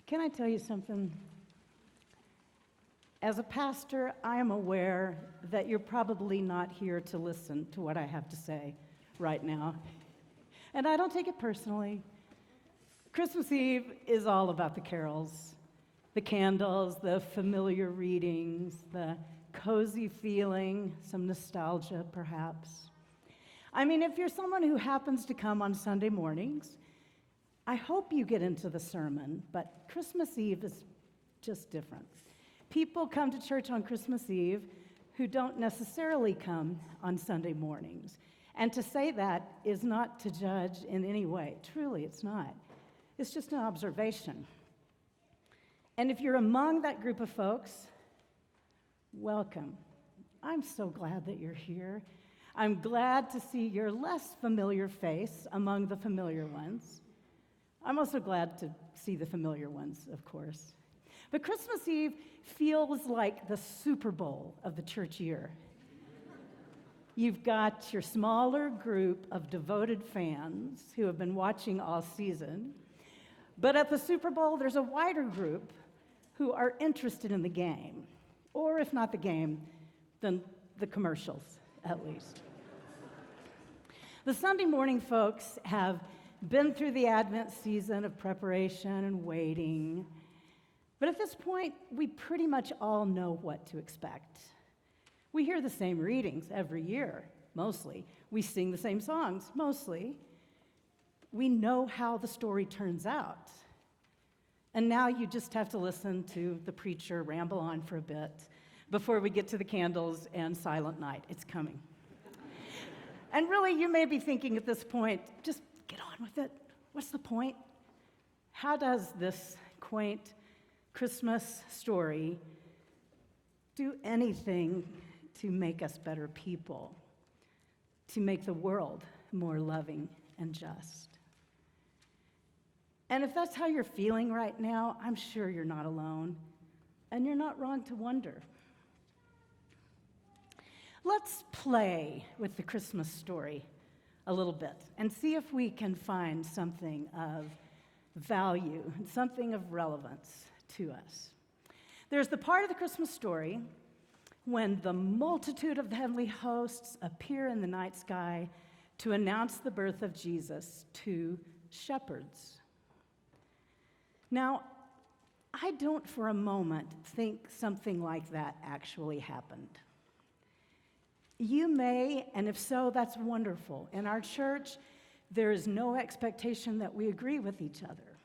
Can I tell you something? As a pastor, I am aware that you're probably not here to listen to what I have to say right now. And I don't take it personally. Christmas Eve is all about the carols, the candles, the familiar readings, the cozy feeling, some nostalgia perhaps. I mean, if you're someone who happens to come on Sunday mornings, I hope you get into the sermon, but Christmas Eve is just different. People come to church on Christmas Eve who don't necessarily come on Sunday mornings. And to say that is not to judge in any way. Truly, it's not. It's just an observation. And if you're among that group of folks, welcome. I'm so glad that you're here. I'm glad to see your less familiar face among the familiar ones. I'm also glad to see the familiar ones, of course. But Christmas Eve feels like the Super Bowl of the church year. You've got your smaller group of devoted fans who have been watching all season. But at the Super Bowl, there's a wider group who are interested in the game. Or if not the game, then the commercials, at least. The Sunday morning folks have been through the Advent season of preparation and waiting. But at this point, we pretty much all know what to expect. We hear the same readings every year, mostly. We sing the same songs, mostly. We know how the story turns out. And now you just have to listen to the preacher ramble on for a bit before we get to the candles and Silent Night. It's coming. And really, you may be thinking at this point, just get on with it. What's the point? How does this quaint Christmas story do anything to make us better people, to make the world more loving and just? And if that's how you're feeling right now, I'm sure you're not alone, and you're not wrong to wonder. Let's play with the Christmas story a little bit and see if we can find something of value and something of relevance to us. There's the part of the Christmas story when the multitude of the heavenly hosts appear in the night sky to announce the birth of Jesus to shepherds. Now, I don't for a moment think something like that actually happened. You may, and if so, that's wonderful. In our church, there is no expectation that we agree with each other.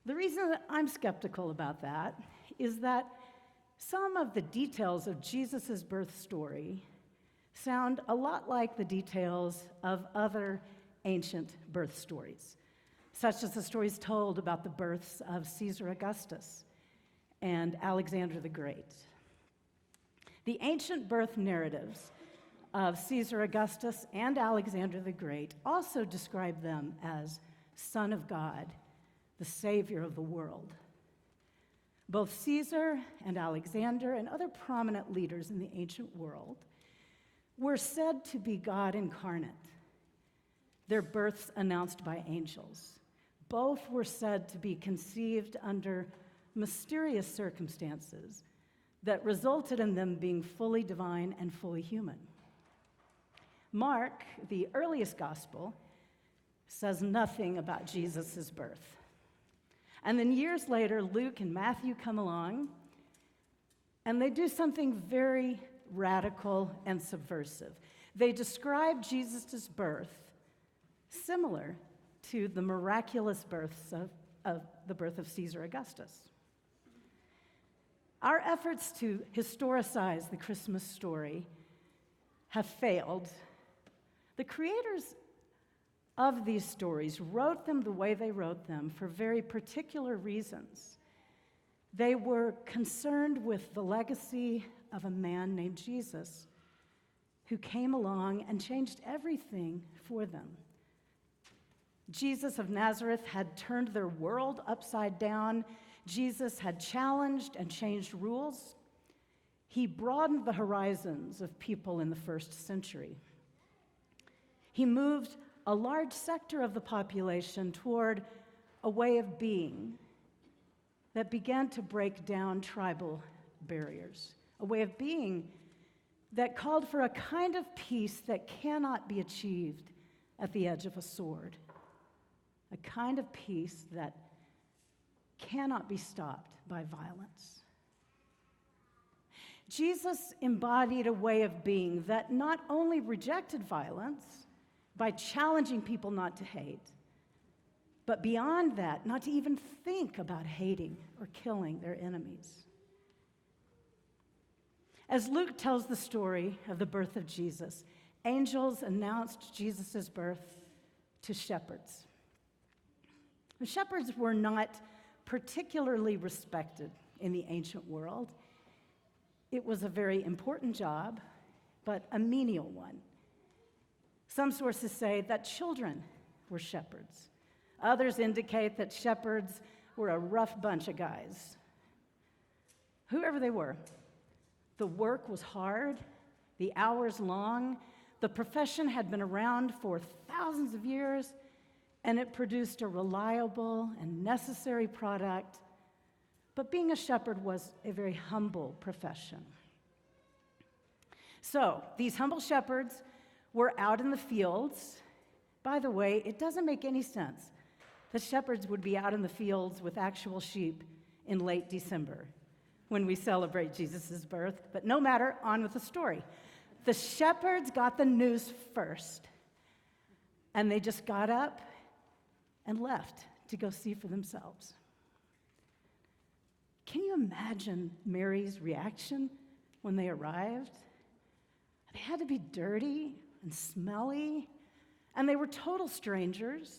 The reason that I'm skeptical about that is that some of the details of Jesus' birth story sound a lot like the details of other ancient birth stories, such as the stories told about the births of Caesar Augustus and Alexander the Great. The ancient birth narratives of Caesar Augustus and Alexander the Great also describe them as Son of God, the Savior of the world. Both Caesar and Alexander and other prominent leaders in the ancient world were said to be God incarnate, their births announced by angels. Both were said to be conceived under mysterious circumstances that resulted in them being fully divine and fully human. Mark, the earliest gospel, says nothing about Jesus' birth. And then years later, Luke and Matthew come along, and they do something very radical and subversive. They describe Jesus' birth similar to the miraculous births of the birth of Caesar Augustus. Our efforts to historicize the Christmas story have failed. The creators of these stories wrote them the way they wrote them for very particular reasons. They were concerned with the legacy of a man named Jesus who came along and changed everything for them. Jesus of Nazareth had turned their world upside down. Jesus had challenged and changed rules. He broadened the horizons of people in the first century. He moved a large sector of the population toward a way of being that began to break down tribal barriers, a way of being that called for a kind of peace that cannot be achieved at the edge of a sword, a kind of peace that cannot be stopped by violence. Jesus embodied a way of being that not only rejected violence by challenging people not to hate, but beyond that, not to even think about hating or killing their enemies. As Luke tells the story of the birth of Jesus, angels announced Jesus' birth to shepherds. The shepherds were not particularly respected in the ancient world. It was a very important job, but a menial one. Some sources say that children were shepherds. Others indicate that shepherds were a rough bunch of guys. Whoever they were, the work was hard, the hours long, the profession had been around for thousands of years, and it produced a reliable and necessary product. But being a shepherd was a very humble profession. So, these humble shepherds were out in the fields. By the way, it doesn't make any sense that shepherds would be out in the fields with actual sheep in late December when we celebrate Jesus' birth. But no matter, on with the story. The shepherds got the news first, and they just got up and left to go see for themselves. Can you imagine Mary's reaction when they arrived? They had to be dirty and smelly, and they were total strangers.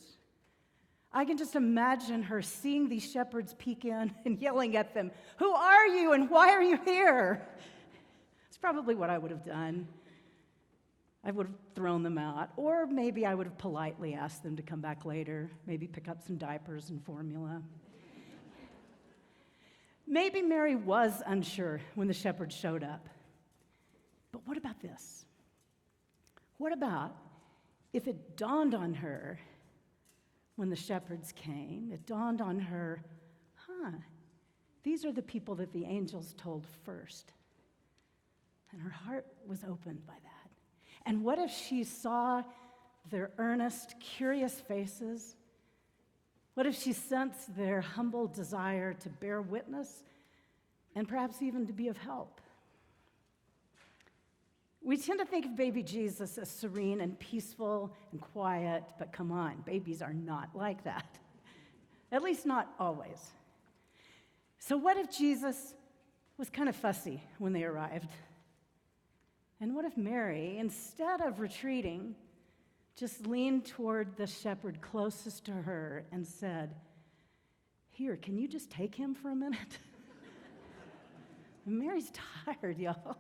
I can just imagine her seeing these shepherds peek in and yelling at them, "Who are you and why are you here?" It's probably what I would have done. I would have thrown them out, or maybe I would have politely asked them to come back later, maybe pick up some diapers and formula. Maybe Mary was unsure when the shepherds showed up. But what about this? What about if it dawned on her when the shepherds came, it dawned on her, these are the people that the angels told first. And her heart was opened by that. And what if she saw their earnest, curious faces? What if she sensed their humble desire to bear witness and perhaps even to be of help? We tend to think of baby Jesus as serene and peaceful and quiet, but come on, babies are not like that. At least not always. So what if Jesus was kind of fussy when they arrived? And what if Mary, instead of retreating, just leaned toward the shepherd closest to her and said, "Here, can you just take him for a minute?" Mary's tired, y'all.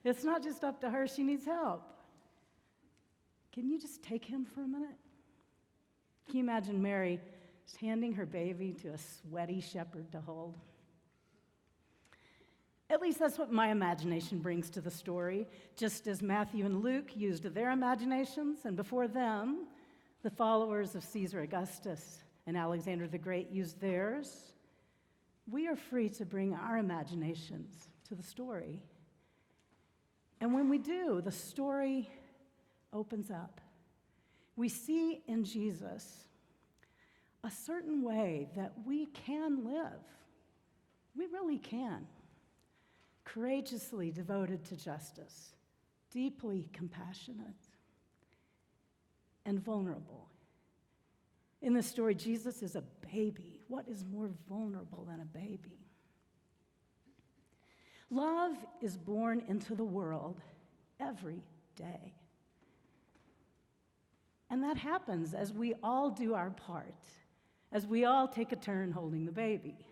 It's not just up to her, she needs help. Can you just take him for a minute? Can you imagine Mary just handing her baby to a sweaty shepherd to hold? At least that's what my imagination brings to the story, just as Matthew and Luke used their imaginations, and before them, the followers of Caesar Augustus and Alexander the Great used theirs. We are free to bring our imaginations to the story. And when we do, the story opens up. We see in Jesus a certain way that we can live. We really can. Courageously devoted to justice, deeply compassionate, and vulnerable. In this story, Jesus is a baby. What is more vulnerable than a baby? Love is born into the world every day. And that happens as we all do our part, as we all take a turn holding the baby.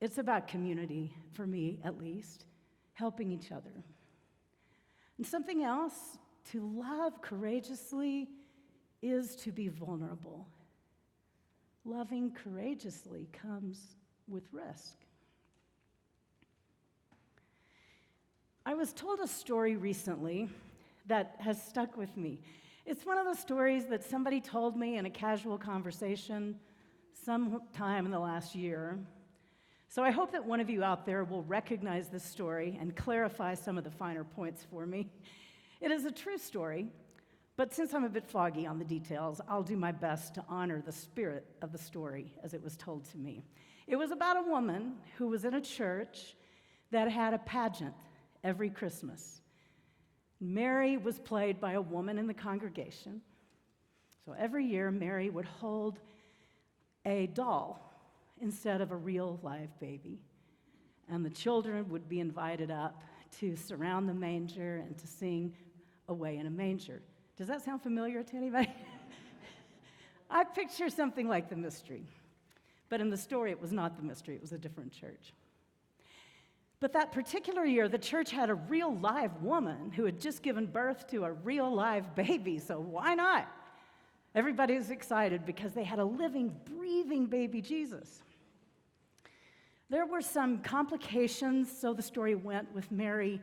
It's about community, for me at least, helping each other. And something else, to love courageously is to be vulnerable. Loving courageously comes with risk. I was told a story recently that has stuck with me. It's one of those stories that somebody told me in a casual conversation sometime in the last year. So I hope that one of you out there will recognize this story and clarify some of the finer points for me. It is a true story, but since I'm a bit foggy on the details, I'll do my best to honor the spirit of the story as it was told to me. It was about a woman who was in a church that had a pageant every Christmas. Mary was played by a woman in the congregation. So every year, Mary would hold a doll instead of a real live baby. And the children would be invited up to surround the manger and to sing Away in a Manger. Does that sound familiar to anybody? I picture something like the mystery. But in the story, it was not the mystery. It was a different church. But that particular year, the church had a real live woman who had just given birth to a real live baby, so why not? Everybody was excited because they had a living, breathing baby Jesus. There were some complications, so the story went with Mary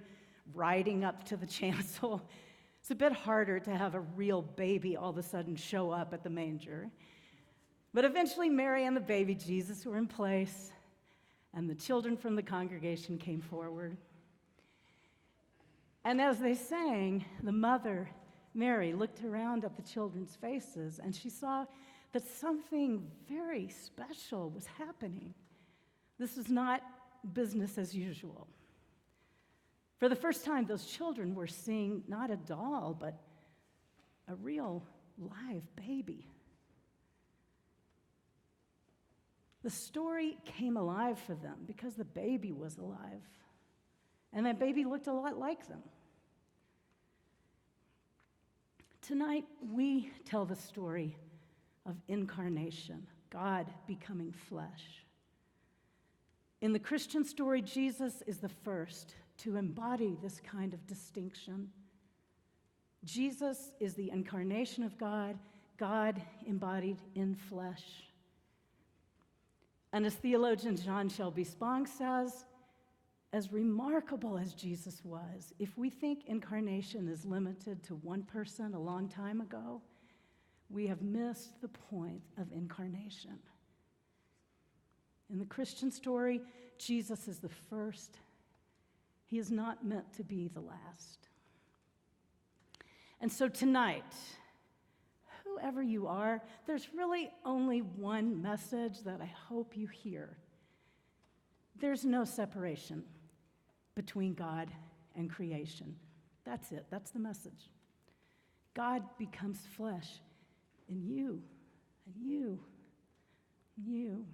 riding up to the chancel. It's a bit harder to have a real baby all of a sudden show up at the manger. But eventually, Mary and the baby Jesus were in place, and the children from the congregation came forward. And as they sang, the mother, Mary, looked around at the children's faces, and she saw that something very special was happening. This was not business as usual. For the first time, those children were seeing not a doll, but a real live baby. The story came alive for them because the baby was alive, and that baby looked a lot like them. Tonight, we tell the story of incarnation, God becoming flesh. In the Christian story, Jesus is the first to embody this kind of distinction. Jesus is the incarnation of God, God embodied in flesh. And as theologian John Shelby Spong says, as remarkable as Jesus was, if we think incarnation is limited to one person a long time ago, we have missed the point of incarnation. In the Christian story, Jesus is the first. He is not meant to be the last. And so tonight, whoever you are, there's really only one message that I hope you hear. There's no separation between God and creation. That's it. That's the message. God becomes flesh in you, and you, and you.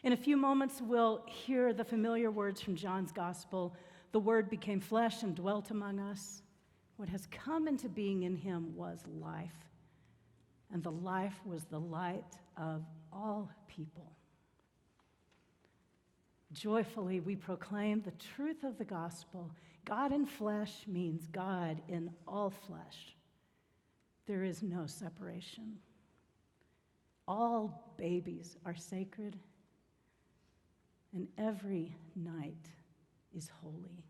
In a few moments, we'll hear the familiar words from John's Gospel. The Word became flesh and dwelt among us. What has come into being in him was life, and the life was the light of all people. Joyfully, we proclaim the truth of the gospel. God in flesh means God in all flesh. There is no separation. All babies are sacred, and every night is holy.